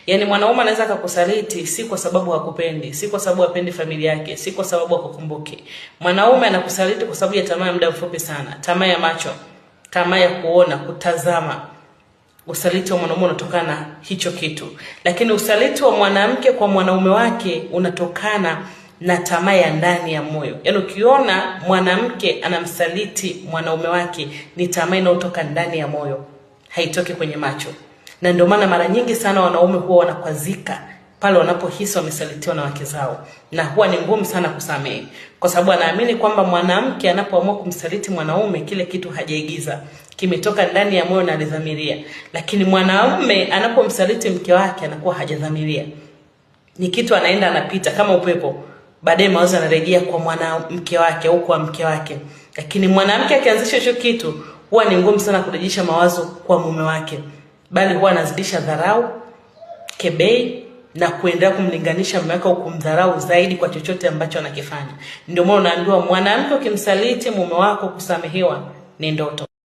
Yaani mwanaume anaweza kukusaliti si kwa sababu hakupendi, si kwa sababu hapendi familia yake, si kwa sababu hakukumbuki. Mwanaume anakusaliti kwa sababu ya tamaa ya muda mfupi sana, tamaa ya macho, tamaa ya kuona, kutazama. Usaliti wa mwanaume unatokana na hicho kitu. Lakini usaliti wa mwanamke kwa mwanaume wake unatokana na tamaa ya ndani ya moyo. Yaani ukiona mwanamke anamsaliti mwanaume wake, ni tamaa inayotoka ndani ya moyo, haitoki kwenye macho. Na ndio maana mara nyingi sana wanaume huwa wanakwazika pale wanapohisi wamesalitiwa na wake zao, na huwa ni ngumu sana kusamehe, kwa sababu anaamini kwamba mwanamke anapoamua kumsaliti mwanaume, kile kitu hajaigiza, kimetoka ndani ya moyo na alidhamiria. Lakini mwanaume anapomsaliti mke wake anakuwa hajadhamiria, ni kitu anaenda anapita kama upepo, baadaye mawazo yanarejea kwa mwanamke wake au kwa mke wake. Lakini mwanamke akianzisha hicho kitu, huwa ni ngumu sana kurejesha mawazo kwa mume wake, bali huwa anazidisha dharau, kebei, na kuendelea kumlinganisha mume wake au kumdharau zaidi kwa chochote ambacho anakifanya. Ndio maana unaambiwa mwanamke ukimsaliti mume wako, kusamehewa ni ndoto.